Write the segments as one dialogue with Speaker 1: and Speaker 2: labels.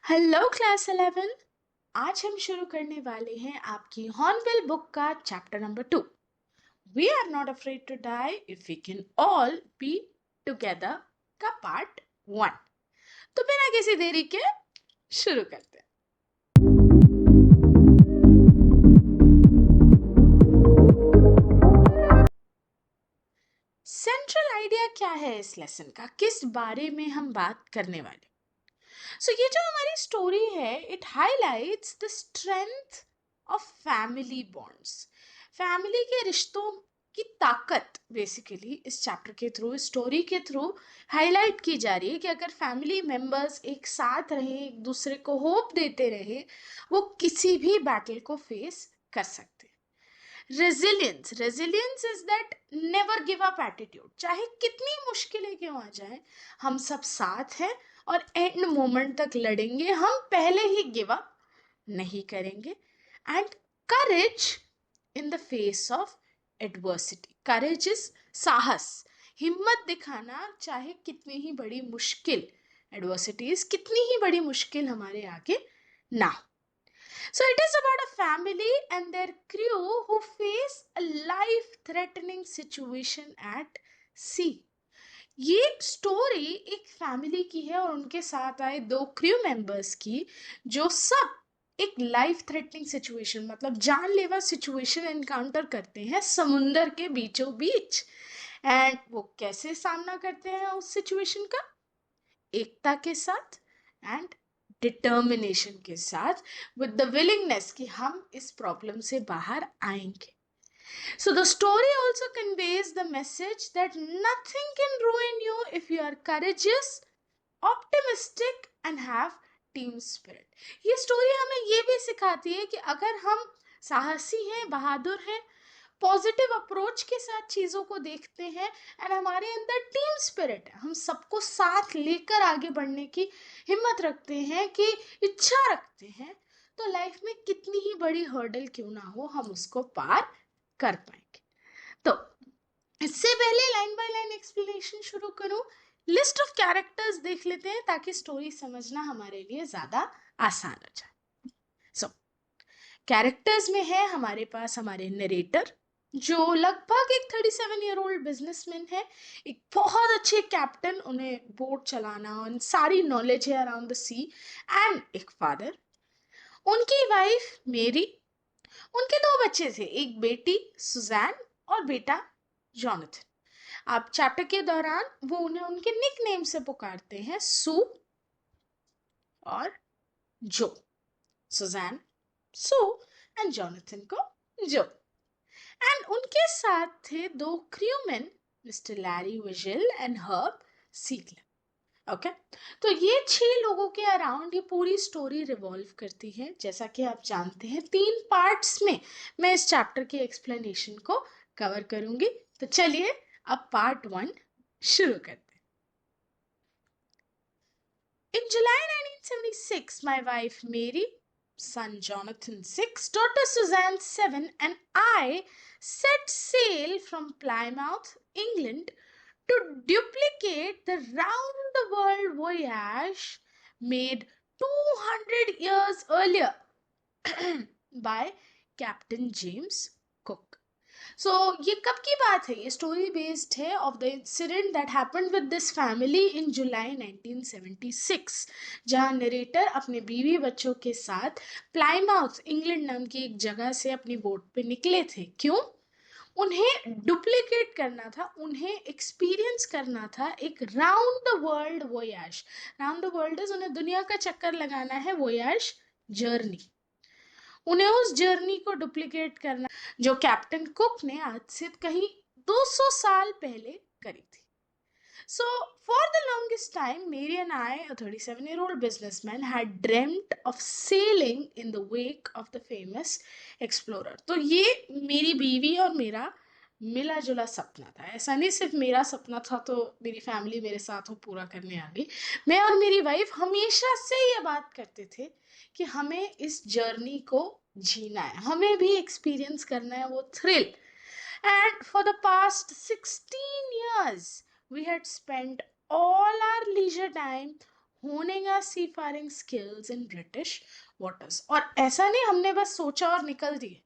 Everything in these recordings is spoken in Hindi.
Speaker 1: Hello class 11। आज हम शुरू करने वाले हैं आपकी हॉर्नबिल बुक का chapter number 2। We are not afraid to die if we can all be together का पार्ट 1। तो बिना किसी देरी के शुरू करते हैं। सेंट्रल आइडिया क्या है इस लेसन का, किस बारे में हम बात करने वाले। ये जो हमारी स्टोरी है, it highlights the strength of family bonds. Family के रिश्तों की ताकत बेसिकली इस चैप्टर के थ्रू, इस स्टोरी के थ्रू हाईलाइट की जा रही है कि अगर फैमिली मेंबर्स एक साथ रहे, एक दूसरे को होप देते रहे, वो किसी भी बैटल को फेस कर सकते हैं। Resilience is that never give up attitude. चाहे कितनी मुश्किलें क्यों आ जाए, हम सब साथ हैं और एंड मोमेंट तक लड़ेंगे, हम पहले ही गिव अप नहीं करेंगे। And courage in the face of adversity. Courage is साहस, हिम्मत दिखाना, चाहे कितनी ही बड़ी मुश्किल एडवर्सिटीज, कितनी ही बड़ी मुश्किल हमारे आगे ना हो। So it is about a family and their crew who face a life-threatening situation at sea. ये स्टोरी एक फैमिली की है और उनके साथ आए 2 क्रू मेंबर्स की, जो सब एक लाइफ थ्रेटनिंग सिचुएशन, मतलब जानलेवा सिचुएशन एनकाउंटर करते हैं समुंदर के बीचों बीच। एंड वो कैसे सामना करते हैं उस सिचुएशन का? एकता के साथ एंड डिटर्मिनेशन के साथ, विद द विलिंगनेस कि हम इस प्रॉब्लम से बाहर आएंगे। So the story also conveys the message that nothing can ruin you if you are courageous, optimistic and have team spirit. ये स्टोरी हमें ये भी सिखाती है कि अगर हम साहसी हैं, बहादुर हैं, पॉजिटिव अप्रोच के साथ चीज़ों को देखते हैं एंड हमारे अंदर टीम स्पिरिट है, हम सबको साथ लेकर आगे बढ़ने की हिम्मत रखते हैं, कि इच्छा रखते हैं, तो लाइफ में कितनी ही बड़ी हर्डल क्यों ना हो, हम उसको पार कर पाएंगे। तो इससे पहले लाइन बाय लाइन एक्सप्लेनेशन शुरू करूं, लिस्ट ऑफ कैरेक्टर्स देख लेते हैं ताकि स्टोरी समझना हमारे लिए ज्यादा आसान हो जाए। कैरेक्टर्स में है हमारे पास हमारे नरेटर, जो लगभग एक 37-year-old बिजनेसमैन है, एक बहुत अच्छे कैप्टन, उन्हें बोट चलाना और सारी नॉलेज है अराउंड द सी, एंड एक फादर, उनकी वाइफ मेरी, उनके 2 बच्चे थे, एक बेटी सुजैन और बेटा जॉनथन। आप चैप्टर के दौरान वो उन्हें उनके निक नेम से पुकारते हैं, सू और जो। सुजैन सू एंड जॉनथन को जो। एंड उनके साथ थे 2 crewmen, mister Larry Vigil and Herb Seigler. Okay, तो ये 6 लोगों के अराउंड ये पूरी स्टोरी रिवॉल्व करती है। जैसा कि आप जानते हैं 3 पार्ट्स में मैं इस चैप्टर के एक्सप्लेनेशन को कवर करूंगी। तो चलिए अब पार्ट 1 शुरू करते हैं। In July 1976, my wife Mary, son Jonathan 6, daughter Suzanne 7, and I set sail from Plymouth, England, to duplicate the round the world voyage made 200 years earlier by Captain James Cook. सो ये कब की बात है? ये स्टोरी बेस्ड है off the incident that happened with this family in July 1976, जहां नरेटर अपने बीवी बच्चों के साथ प्लाईमाउथ, इंग्लैंड नाम की एक जगह से अपनी बोट पे निकले थे। क्यों? उन्हें डुप्लीकेट करना था, उन्हें एक्सपीरियंस करना था एक round the world voyage. Round the world is, उन्हें दुनिया का चक्कर लगाना है, वोयाज जर्नी, उन्हें उस जर्नी को डुप्लीकेट करना जो कैप्टन कुक ने आज से कहीं 200 साल पहले करी थी। So, for the longest time, Mary and I, a 37-year-old businessman, had dreamt of sailing in the wake of the famous explorer. तो ये मेरी बीवी और मेरा मिला जुला सपना था। ऐसा नहीं सिर्फ मेरा सपना था तो मेरी फैमिली मेरे साथ वो पूरा करने आ गई। मैं और मेरी वाइफ हमेशा से ये बात करते थे कि हमें इस जर्नी को जीना है, हमें भी एक्सपीरियंस करना है वो thrill. And for the past 16 years, we had spent all our leisure time honing our seafaring skills in British waters. और ऐसा नहीं हमने बस सोचा और निकल दिए,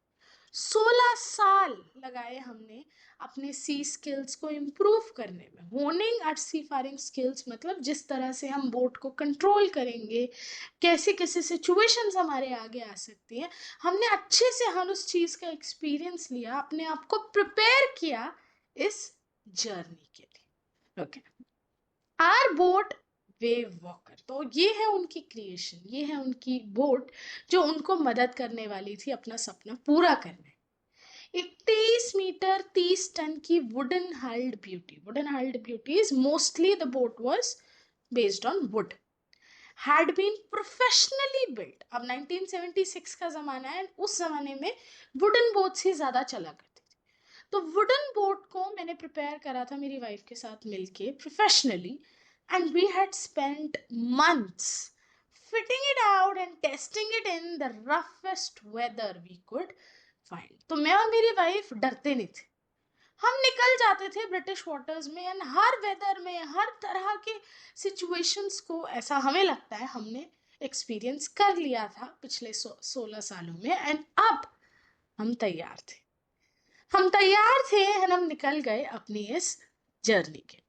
Speaker 1: 16 साल लगाए हमने अपने सी स्किल्स को इम्प्रूव करने में। होनिंग आवर सीफारिंग स्किल्स मतलब जिस तरह से हम बोट को कंट्रोल करेंगे, कैसे कैसे सिचुएशंस हमारे आगे आ सकती हैं, हमने अच्छे से हर उस चीज़ का एक्सपीरियंस लिया, अपने आप को प्रिपेयर किया इस जर्नी के लिए। Okay, our boat Wave Walker, तो ये है उनकी क्रिएशन, ये है उनकी बोट जो उनको मदद करने वाली थी अपना सपना पूरा करने। एक 23 मीटर 30 टन की wooden hulled beauty, wooden hulled beauty is mostly the boat was based on wood, had been professionally built. अब 1976 का ज़माना है, उस ज़माने में वुडन बोट्स ही ज़्यादा चला करती थी। तो वुडन बोट को मैंने प्रिपेयर करा था मेरी वाइफ के साथ मिलके professionally, and we had spent months fitting it out and testing it in the roughest weather we could find। तो मैं और मेरी वाइफ डरते नहीं थे, हम निकल जाते थे ब्रिटिश वाटर्स में, एंड हर वेदर में हर तरह के सिचुएशंस को, ऐसा हमें लगता है हमने एक्सपीरियंस कर लिया था पिछले 16 सालों में, एंड अब हम तैयार थे, हम तैयार थे एंड हम निकल गए अपनी इस जर्नी के।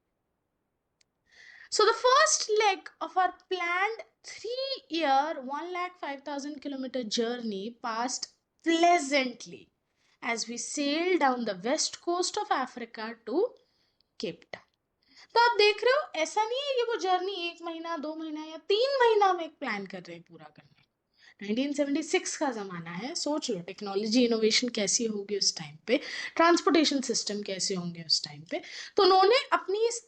Speaker 1: So the first leg of our planned 3-year 105,000 kilometer journey passed pleasantly as we sailed down the west coast of Africa to Cape Town। तो आप देख रहे हो, ऐसा नहीं है कि वो जर्नी 1 महीना 2 महीना या 3 महीना में प्लान कर रहे हैं पूरा करना। 1976 का ज़माना है, सोच लो टेक्नोलॉजी इनोवेशन कैसी होगी उस टाइम पे, ट्रांसपोर्टेशन सिस्टम कैसे होंगे उस टाइम पे। तो उन्होंने अपनी इस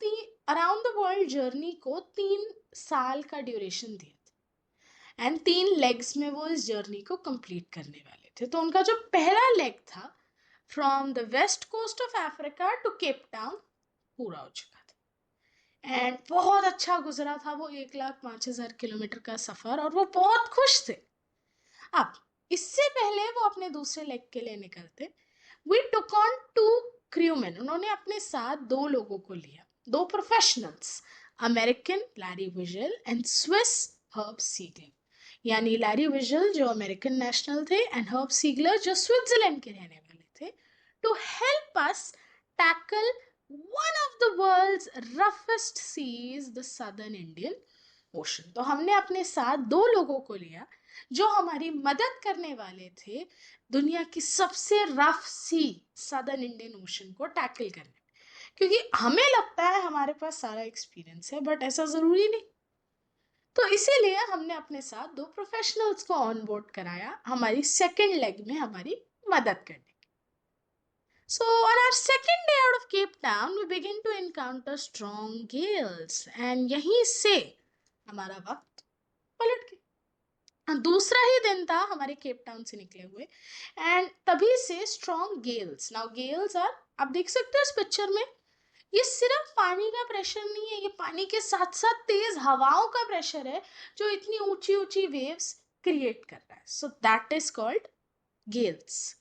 Speaker 1: अराउंड द वर्ल्ड जर्नी को 3 साल का ड्यूरेशन दिया था, एंड 3 लेग्स में वो इस जर्नी को कंप्लीट करने वाले थे। तो उनका जो पहला लेग था from the west coast of Africa to Cape Town पूरा हो चुका था, एंड बहुत अच्छा गुजरा था वो 1,05,000 किलोमीटर का सफ़र, और वो बहुत खुश थे। अब इससे पहले वो अपने दूसरे लेग के लिए निकलते, वी टुक ऑन 2 crewmen, उन्होंने अपने साथ 2 लोगों को लिया, 2 professionals, American Larry Vigil and Swiss Herb Seigler. यानी लैरी विजल जो अमेरिकन नेशनल थे एंड हर्ब सीगलर जो स्विट्जरलैंड के रहने वाले थे, to help us tackle one of the world's roughest seas, the southern Indian ocean. तो हमने अपने साथ 2 लोगों को लिया जो हमारी मदद करने वाले थे दुनिया की सबसे रफ सी सदर्न इंडियन ओशन को टैकल करने में, क्योंकि हमें लगता है हमारे पास सारा एक्सपीरियंस है, बट ऐसा ज़रूरी नहीं। तो इसीलिए हमने अपने साथ 2 प्रोफेशनल्स को ऑन बोर्ड कराया हमारी सेकेंड लेग में हमारी मदद करने। So on our second day out of Cape Town, we begin to encounter strong gales, and यहीं से हमारा वक्त पलट गया। दूसरा ही दिन था हमारे केप टाउन से निकले हुए, एंड तभी से strong gales. Now gales are, आप देख सकते हो इस पिक्चर में, ये सिर्फ पानी का प्रेशर नहीं है, ये पानी के साथ साथ तेज हवाओं का प्रेशर है जो इतनी ऊंची ऊंची वेव्स क्रिएट कर रहा है। So that is called Gales.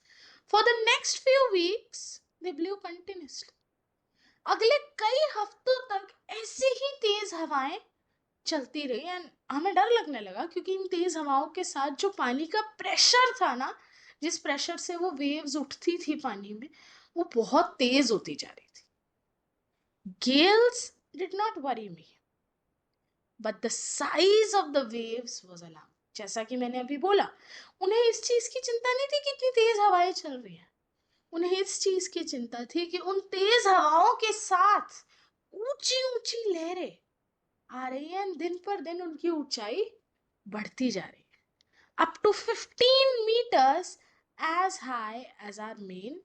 Speaker 1: For the next few weeks they blue continuously. अगले कई हफ्तों तक ऐसी ही तेज हवाएं चलती रही, एंड हमें डर लगने लगा क्योंकि इन तेज हवाओं के साथ जो पानी का प्रेशर था ना, जिस प्रेशर से वो वेव्स उठती थी पानी में, वो बहुत तेज होती जा रही थी। Gales did not worry me, but the size of the waves was alarming. जैसा कि मैंने अभी बोला, उन्हें इस चीज की चिंता नहीं थी कि इतनी तेज हवाएं चल रही हैं, उन्हें इस चीज की चिंता थी कि उन तेज हवाओं के साथ ऊंची ऊंची लहरें आ रही है, दिन पर दिन उनकी ऊंचाई बढ़ती जा रही है, up to 15 meters as high as our main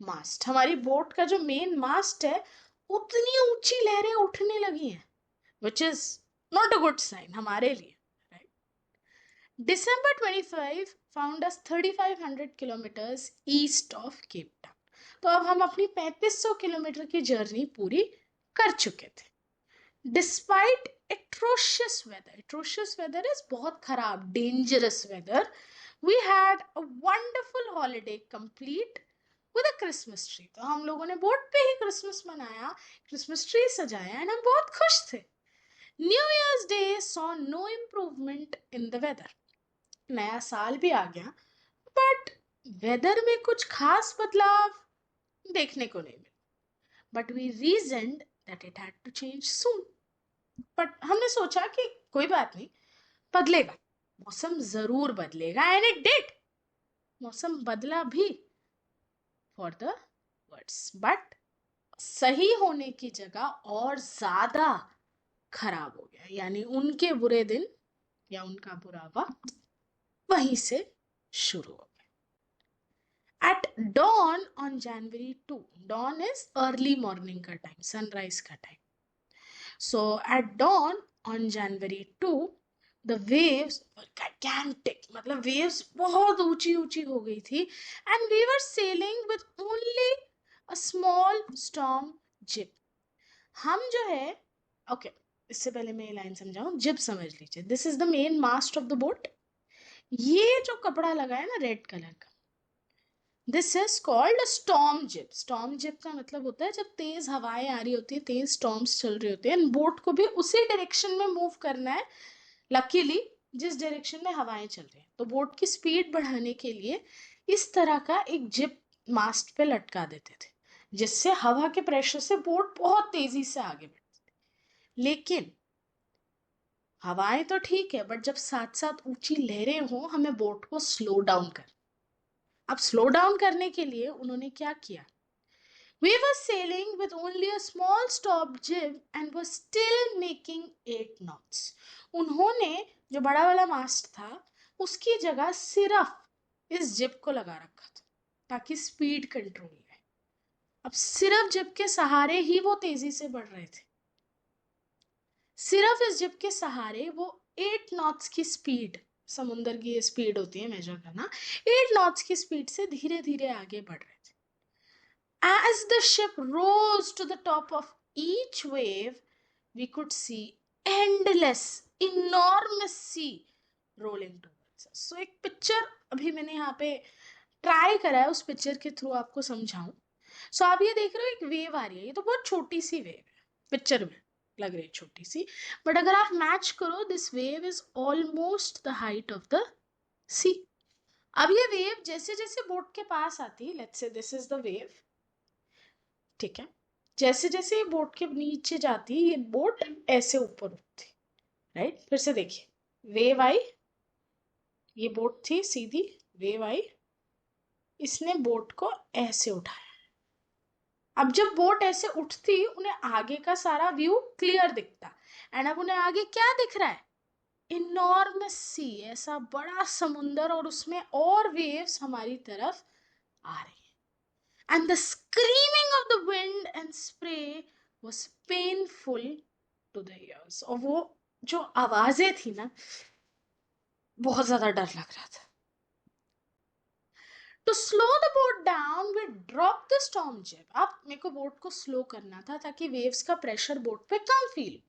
Speaker 1: mast. हमारी बोट का जो मेन मास्ट है, उतनी ऊंची लहरें उठने लगी हैं, which is not a good sign हमारे लिए, right. December 25 found us 3,500 kilometers east of Cape Town। तो अब हम अपनी 3,500 किलोमीटर की जर्नी पूरी कर चुके थे। Despite atrocious weather is बहुत खराब, dangerous weather, we had a wonderful holiday complete with a Christmas tree। तो हम लोगों ने बोट पे ही क्रिसमस मनाया, क्रिसमस ट्री सजाया, एंड हम बहुत खुश थे। New year's day saw no improvement in the weather. नया साल भी आ गया, बट वेदर में कुछ खास बदलाव देखने को नहीं मिला. But we reasoned that it had to change soon. But हमने सोचा कि कोई बात नहीं, बदलेगा, मौसम जरूर बदलेगा. And it did. मौसम बदला भी फॉर द वर्ड्स, बट सही होने की जगह और ज्यादा खराब हो गया. यानी उनके बुरे दिन या उनका बुरा वक्त वहीं से शुरू हो गया. At dawn on January 2, dawn is early morning का टाइम, सनराइज का time. So at dawn on January 2, the waves were gigantic. मतलब waves बहुत ऊंची ऊंची हो गई थी. And we were sailing with only a small storm jib. हम जो है, ओके, इससे पहले मैं ये लाइन समझाऊं. जिब समझ लीजिए, this is the main mast of the boat. ये जो कपड़ा लगा है ना रेड कलर का, this is called storm jib. Storm jib का मतलब होता है जब तेज हवाएं आ रही होती है, तेज स्टॉर्म्स चल रही होती है, बोट को भी उसी डायरेक्शन में मूव करना है, लकीली जिस डायरेक्शन में हवाएं चल रही हैं. तो बोट की स्पीड बढ़ाने के लिए इस तरह का एक जिप मास्ट पे लटका देते थे, जिससे हवा के प्रेशर से बोट बहुत तेजी से आगे बढ़ती थी. लेकिन हवाएं तो ठीक है, बट जब साथ साथ ऊंची लहरें हो, हमें बोट को स्लो डाउन कर. अब स्लो डाउन करने के लिए उन्होंने क्या किया? We were sailing with only a small stop jib and were still making 8 knots. उन्होंने जो बड़ा वाला मास्ट था उसकी जगह सिर्फ इस जिब को लगा रखा था ताकि स्पीड कंट्रोल रहे. अब सिर्फ जिब के सहारे ही वो तेजी से बढ़ रहे थे. सिर्फ इस जिब के सहारे वो 8 नॉट्स की स्पीड, समुंदर की ये स्पीड होती है मेजर करना, 8 नॉट्स की स्पीड से धीरे धीरे आगे बढ़ रहे थे. As the ship rose to the top of each wave, we could see endless, enormous sea rolling towards us. So एक पिक्चर अभी मैंने यहाँ पे ट्राई करा है उस पिक्चर के थ्रू आपको समझाऊं. सो आप ये देख रहे हो, एक वेव आ रही है. ये तो बहुत छोटी सी वेव है, पिक्चर में लग रही है छोटी सी, बट अगर आप मैच करो, this wave is almost the height of the sea. अब ये वेव जैसे जैसे बोट के पास आती है, let's say this is the wave, ठीक है, जैसे जैसे ये बोट के नीचे जाती है, ये बोट ऐसे ऊपर उठती, राइट. फिर से देखिए, वेव आई, ये बोट थी सीधी, वेव आई, इसने बोट को ऐसे उठाया. अब जब बोट ऐसे उठती, उन्हें आगे का सारा व्यू क्लियर दिखता. एंड अब उन्हें आगे क्या दिख रहा है? इनॉर्मस सी, ऐसा बड़ा समुंदर, और उसमें और वेव्स हमारी तरफ आ रही. And the screaming of the wind and spray was painful to the ears. और वो जो आवाजें थी ना, बहुत ज्यादा डर लग रहा था. To slow the boat down, we dropped the storm jib. अब मेरे को बोट को स्लो करना था ताकि वेव्स का प्रेशर बोट पे कम फील हो,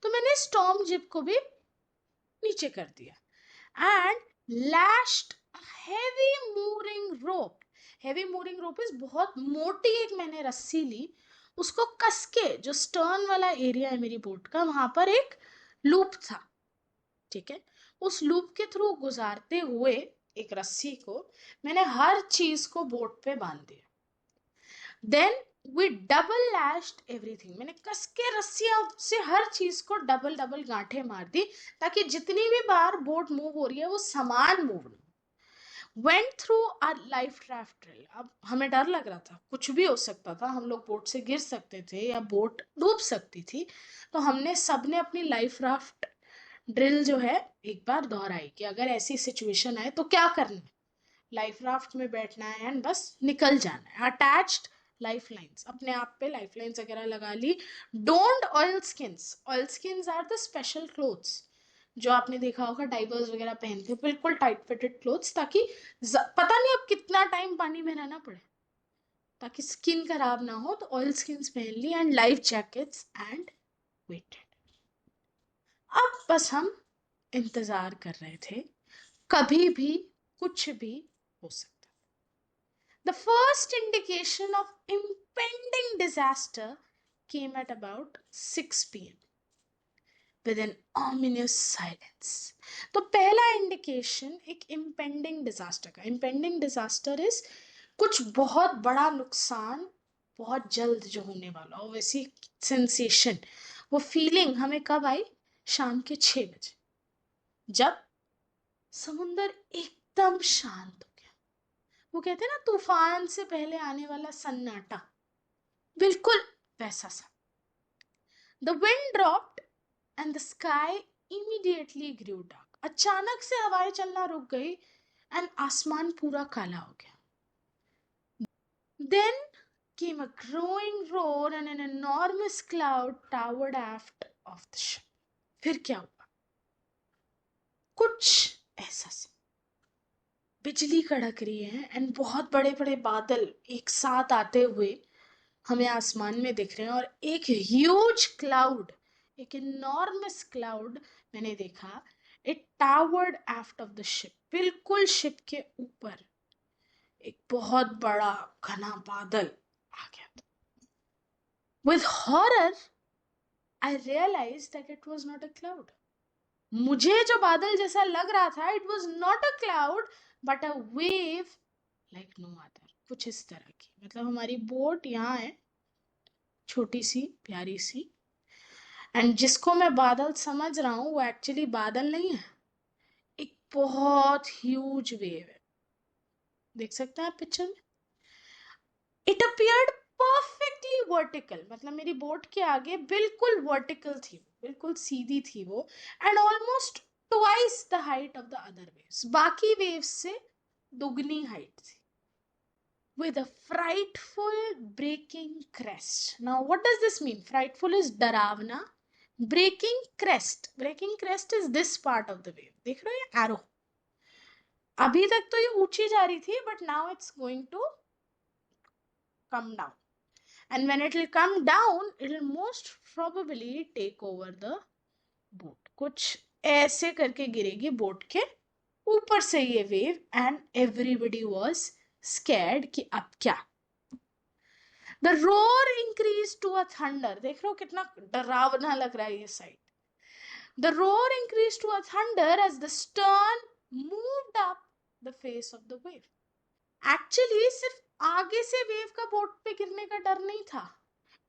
Speaker 1: तो मैंने स्टॉर्म जिब को भी नीचे कर दिया. And lashed heavy mooring rope. Heavy mooring rope is बहुत मोटी एक मैंने रस्सी ली, उसको कस के, जो स्टर्न वाला एरिया है मेरी बोट का, वहां पर एक लूप था, ठीक है, उस लूप के थ्रू गुजारते हुए एक रस्सी को मैंने हर चीज को बोट पे बांध दिया. Then we double lashed everything. मैंने कस के रस्सियां से हर चीज को डबल डबल गांठें मार दी, ताकि जितनी भी बार बोट मूव हो रही है वो समान मूव ना. Went through our life raft drill. अब हमें डर लग रहा था, कुछ भी हो सकता था, हम लोग बोट से गिर सकते थे या बोट डूब सकती थी. तो हमने सबने अपनी लाइफ राफ्ट ड्रिल जो है एक बार दोहराई कि अगर ऐसी सिचुएशन आए तो क्या करना है. लाइफ राफ्ट में बैठना है एंड बस निकल जाना है. अटैच्ड लाइफ लाइन्स, अपने आप पे लाइफ लाइन्स वगैरह लगा ली. Donned oilskins. Oilskins are the special clothes जो आपने देखा होगा डाइवर्स वगैरह पहनते हैं, बिल्कुल टाइट फिटेड क्लोथ्स, ताकि पता नहीं अब कितना टाइम पानी में रहना पड़े, ताकि स्किन खराब ना हो. तो ऑयल स्किन्स पहन ली and life jackets and waited. अब बस हम इंतजार कर रहे थे, कभी भी कुछ भी हो सकता. The first indication of impending disaster came at about 6 p.m. with an ominous silence. तो पहला इंडिकेशन एक impending disaster का. Impending disaster is कुछ बहुत बड़ा नुकसान बहुत जल्द जो होने वाला हो, वैसी सेंसेशन, वो फीलिंग हमें कब आई? शाम के 6 बजे, जब समुंदर एकदम शांत हो गया. वो कहते हैं ना, तूफान से पहले आने वाला सन्नाटा, बिल्कुल वैसा सा. The wind dropped and the sky immediately grew dark. अचानक से हवाएं चलना रुक गई and आसमान पूरा काला हो गया. Then came a growing roar and an enormous cloud towered aft of the ship. फिर क्या हुआ? कुछ ऐसा सा, बिजली कड़क रही है एंड बहुत बड़े बड़े बादल एक साथ आते हुए हमें आसमान में दिख रहे हैं, और एक ह्यूज क्लाउड, एक इनॉर्मस क्लाउड मैंने देखा. It towered aft of the ship, बिल्कुल शिप के ऊपर एक बहुत बड़ा घना बादल आ गया था. With horror I realize that it was not a cloud. मुझे जो बादल जैसा लग रहा था, it was not a cloud but a wave like no other. कुछ इस तरह की, मतलब हमारी बोट यहाँ है, छोटी सी प्यारी सी, एंड जिसको मैं बादल समझ रहा हूं वो एक्चुअली बादल नहीं है, एक बहुत ह्यूज वेव है. देख सकते हैं आप पिक्चर में. इट अपियर्ड परफेक्टली वर्टिकल, मतलब मेरी बोट के आगे बिल्कुल वर्टिकल थी, बिल्कुल सीधी थी वो, and almost twice the height of the other waves, बाकी वेव्स से दुगनी हाइट थी. With a frightful breaking crest. Now, what does this mean? Frightful is डरावना. Breaking crest. Breaking crest is this part of the wave. देख रहे हो ये arrow? अभी तक तो ये ऊंची जा रही थी, but now it's going to come down. And when it will come down, it will most probably take over the boat. कुछ ऐसे करके गिरेगी बोट के ऊपर से ये wave, and everybody was scared कि अब क्या. The roar increased to a thunder. देख रहे हो कितना डरावना लग रहा है ये side. The roar increased to a thunder as the stern moved up the face of the wave. Actually सिर्फ आगे से वेव का बोट पे गिरने का डर नहीं था,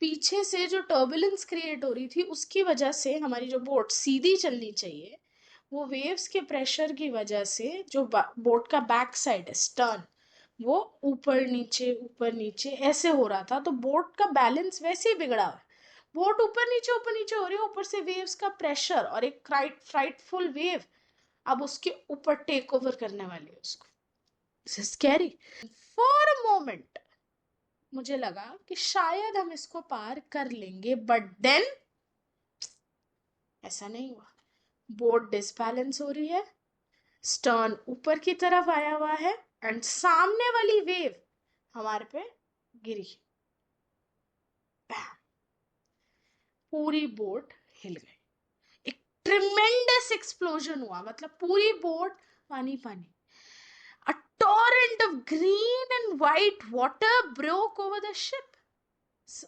Speaker 1: पीछे से जो टर्बुलेंस क्रिएट हो रही थी उसकी वजह से हमारी जो बोट सीधी चलनी चाहिए, वो वेव्स के प्रेशर की वजह से जो बोट का बैक साइड है, स्टर्न, वो ऊपर नीचे ऐसे हो रहा था. तो बोट का बैलेंस वैसे ही बिगड़ा है. बोट ऊपर नीचे हो रही है, ऊपर से वेव्स का प्रेशर और एक फ्राइटफुल वेव अब उसके ऊपर टेक ओवर करने वाली है उसको. This is scary. For a moment मुझे लगा कि शायद हम इसको पार कर लेंगे, बट देन ऐसा नहीं हुआ. बोट डिसबैलेंस हो रही है, स्टर्न ऊपर की तरफ आया हुआ है, एंड सामने वाली वेव हमारे पे गिरी. पूरी बोट हिल गई. एक ट्रिमेंडस एक्सप्लोजन हुआ, मतलब पूरी बोट पानी पानी. A torrent of green and white water broke over the ship.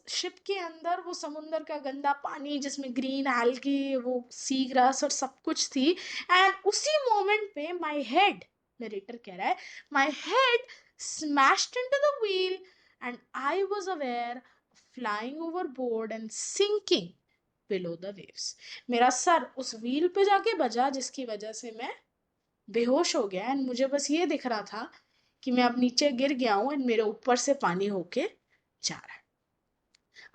Speaker 1: Ship के अंदर वो समुंदर का गंदा पानी जिसमें ग्रीन एल्गी, वो सी ग्रास और सब कुछ थी. एंड उसी मोमेंट पे माय हेड, नरेटर कह रहा है, my head smashed into the wheel and I was aware flying overboard and sinking below the waves. मेरा सर उस व्हील पे जाके बजा, जिसकी वजह से मैं बेहोश हो गया, एंड मुझे बस ये दिख रहा था कि मैं अब नीचे गिर गया हूं एंड मेरे ऊपर से पानी होके जा रहा है.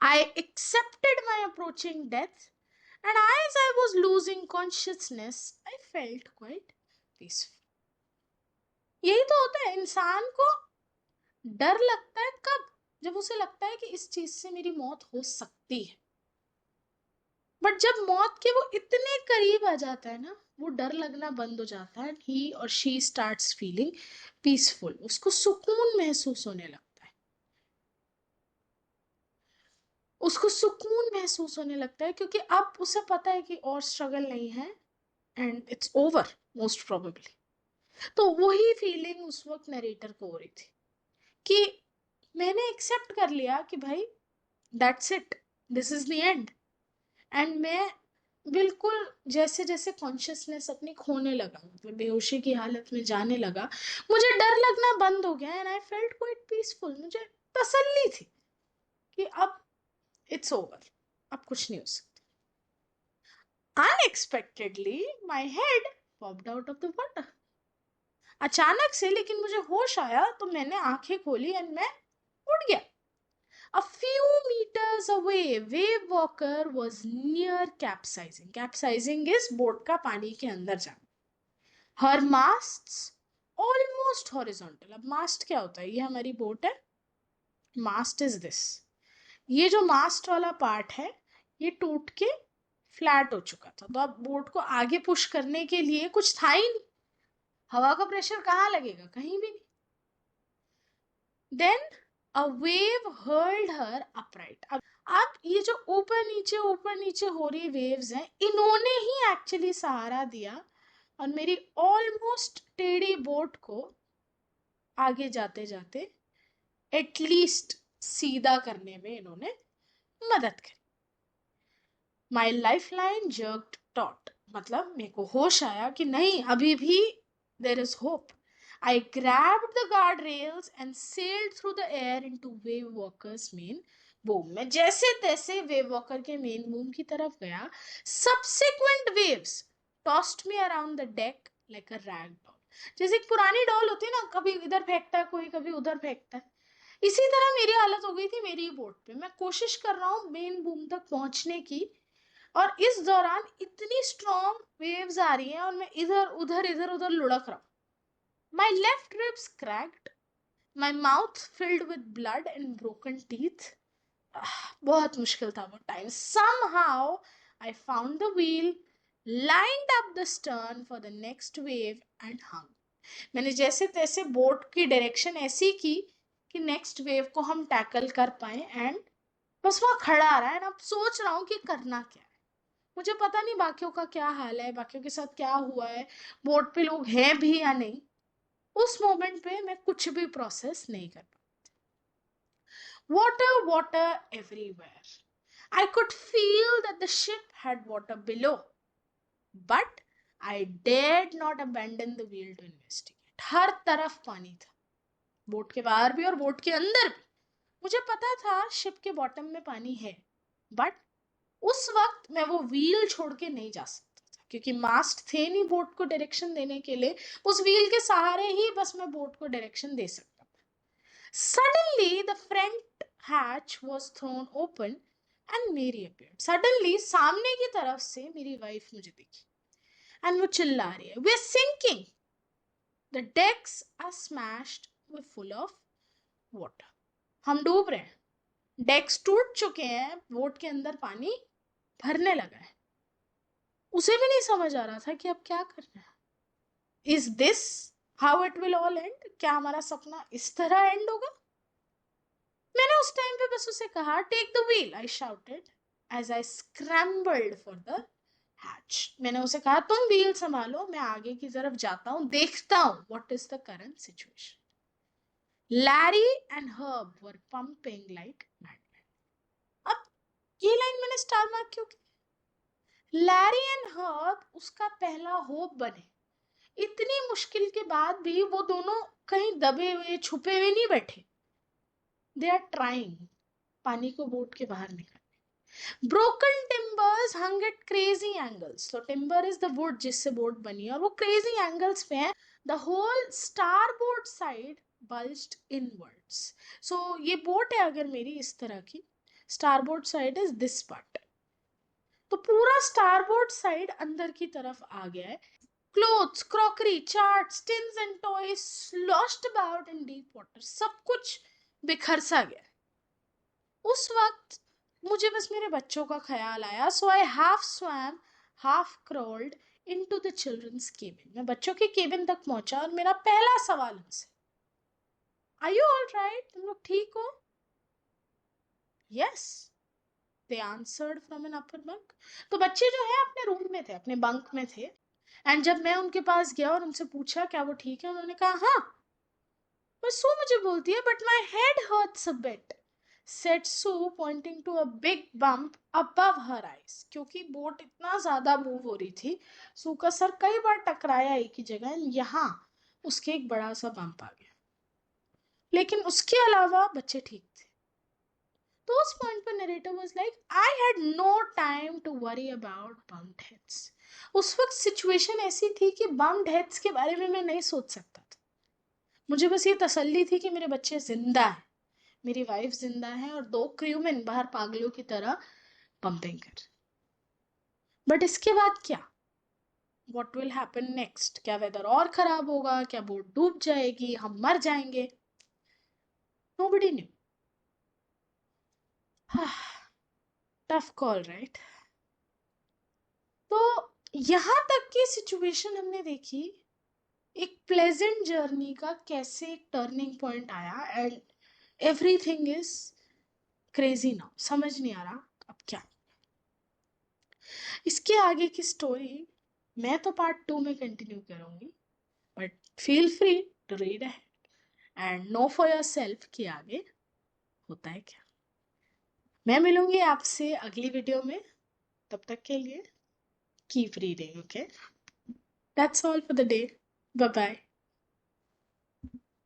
Speaker 1: I accepted my approaching death, and as I was losing consciousness, I felt quite peaceful. यही तो होता है, इंसान को डर लगता है कब? जब उसे लगता है कि इस चीज से मेरी मौत हो सकती है. बट जब मौत के वो इतने करीब आ जाता है ना, वो डर लगना बंद हो जाता है. ही और शी स्टार्ट्स फीलिंग पीसफुल. उसको सुकून महसूस होने लगता है. उसको सुकून महसूस होने लगता है क्योंकि अब उसे पता है कि और स्ट्रगल नहीं है and it's over most probably. तो वही फीलिंग उस वक्त नरेटर को हो रही थी कि मैंने एक्सेप्ट कर लिया कि भाई that's it, this is the end. And मैं बिल्कुल जैसे जैसे कॉन्शियसनेस अपनी खोने लगा, मतलब बेहोशी की हालत में जाने लगा, मुझे डर लगना बंद हो गया and I felt quite peaceful. मुझे तसल्ली थी कि अब इट्स ओवर, अब कुछ नहीं हो सकता। Unexpectedly my head popped out of the water. अचानक से लेकिन मुझे होश आया तो मैंने आंखें खोली एंड मैं उड़ गया। A few meters away, wave walker was near capsizing. Capsizing is boat का पानी के अंदर जाना। Her masts almost horizontal. अब मास्ट क्या होता है? ये हमारी बोट है। मास्ट इज दिस। ये जो मास्ट वाला पार्ट है ये टूट के फ्लैट हो चुका था, तो अब बोट को आगे पुश करने के लिए कुछ था ही नहीं। हवा का प्रेशर कहाँ लगेगा? कहीं भी नहीं। Then a wave hurled her upright. अब ये जो ऊपर नीचे हो रही वेव्स हैं, इन्होंने ही एक्चुअली सहारा दिया और मेरी ऑलमोस्ट टेढ़ी बोट को आगे जाते जाते एटलीस्ट सीधा करने में इन्होंने मदद करी। My life line jerked taught, मतलब मेरे को होश आया कि नहीं, अभी भी there is hope. I grabbed the guardrails and sailed through the air into wave walker's main boom. मैं जैसे तैसे वेव वॉकर के मेन बूम की तरफ गया। Subsequent waves tossed me around the deck like a rag doll. जैसे एक पुरानी डॉल होती है ना, कभी इधर फेंकता है कोई, कभी उधर फेंकता है, इसी तरह मेरी हालत हो गई थी मेरी बोट पे। मैं कोशिश कर रहा हूँ मेन बूम तक पहुंचने की, और इस दौरान इतनी स्ट्रॉन्ग वेव्स आ रही हैं और मैं इधर उधर लुढ़क रहा हूँ। My left ribs cracked, my mouth filled with blood and broken teeth. बहुत मुश्किल था वो time. Somehow I found the wheel, lined up the stern for the next wave and hung. मैंने जैसे तैसे बोट की डायरेक्शन ऐसी की कि नेक्स्ट वेव को हम टैकल कर पाए, एंड बस वहाँ खड़ा रहा है। अब सोच रहा हूँ कि करना क्या है। मुझे पता नहीं बाकियों का क्या हाल है, बाकियों के साथ क्या हुआ है, बोट पे लोग हैं भी या नहीं। उस मोमेंट पे मैं कुछ भी प्रोसेस नहीं कर पाती। Water everywhere. I could feel that the ship had water below, but I dared not abandon the wheel to investigate. हर तरफ पानी था, बोट के बाहर भी और बोट के अंदर भी। मुझे पता था शिप के बॉटम में पानी है, बट उस वक्त मैं वो व्हील छोड़ के नहीं जा सकता था, क्योंकि मास्ट थे नहीं बोट को डायरेक्शन देने के लिए। उस व्हील के सहारे ही बस मैं बोट को डायरेक्शन दे सकता था। Suddenly the front hatch was thrown open and Mary appeared. Suddenly सामने की तरफ से मेरी वाइफ मुझे दिखी and वो चिल्ला रही है, we're sinking, the decks are smashed, we're full of water. हम डूब रहे हैं, डेक्स टूट चुके हैं, बोट के अंदर पानी भरने लगा है। उसे भी नहीं समझ आ रहा था कि अब क्या करना है। Is this how it will all and? क्या हमारा सपना इस तरह एंड होगा? मैंने उस टाइम पे बस उसे कहा, take the wheel, I shouted as I scrambled for the hatch. मैंने उसे कहा, तुम व्हील संभालो, मैं आगे की तरफ जाता हूँ, देखता हूँ what is the current situation. Larry and Herb were pumping like madman. अब ये लाइन मैंने स्टार मार्क क्यों की? लैरी एंड हर्ब उसका पहला होप बने। इतनी मुश्किल के बाद भी वो दोनों कहीं दबे हुए छुपे हुए नहीं बैठे। दे आर ट्राइंग पानी को बोट के बाहर निकालने। Broken timbers hung at crazy angles. तो टिम्बर इज द वुड जिससे बोट बनी है, और वो क्रेजी एंगल्स पे है। The whole starboard side bulged inwards. So ये बोट है अगर मेरी इस तरह की, starboard side is this part, तो पूरा स्टारबोर्ड साइड अंदर की तरफ आ गया है। Clothes, crockery, charts, tins and toys lost about in deep water. सब कुछ बिखर सा गया। उस वक्त मुझे बस मेरे बच्चों का ख्याल आया। So I half swam, half crawled into the children's cabin. मैं बच्चों के केबिन तक पहुंचा और मेरा पहला सवाल उनसे, आर यू ऑल राइट? तुम लोग ठीक हो? Yes, they answered from an upper bunk. तो बच्चे जो है अपने रूम में थे, अपने बंक में थे। एंड जब मैं उनके पास गया और उनसे पूछा क्या वो ठीक है, उन्होंने कहा हाँ। बस वो मुझे बोलती है, but my head hurts a bit. said Sue, pointing to a big bump above her eyes. क्योंकि बोट इतना ज्यादा मूव हो रही थी, सू का सर कई बार टकराया एक ही जगह, यहाँ उसके एक बड़ा सा बम्प आ गया, लेकिन उसके अलावा बच्चे ठीक थे. तो उस पॉइंट पर narrator was like, I had no time to worry about bumped heads. उस वक्त सिचुएशन ऐसी थी कि बम्प्ड हेड्स के बारे में मैं नहीं सोच सकता था. मुझे बस ये तसल्ली थी कि मेरे बच्चे जिंदा हैं, मेरी वाइफ जिंदा है और 2 क्रूमैन बाहर पागलों की तरह पंपिंग कर. बट इसके बाद क्या? What will happen next? क्या वेदर और खराब होगा? क्या बोट डूब जाएगी? हम मर जाएंगे? Nobody knew. Tough call, right? तो यहां तक की सिचुएशन हमने देखी, एक प्लेजेंट जर्नी का कैसे एक टर्निंग पॉइंट आया, and everything is crazy now. समझ नहीं आ रहा अब क्या. इसके आगे की स्टोरी मैं तो पार्ट 2 में कंटिन्यू करूंगी, but feel free to read and know for yourself कि आगे होता है क्या. मैं मिलूंगी आपसे अगली वीडियो में. तब तक के लिए keep reading. Okay, that's all for the day. Bye bye.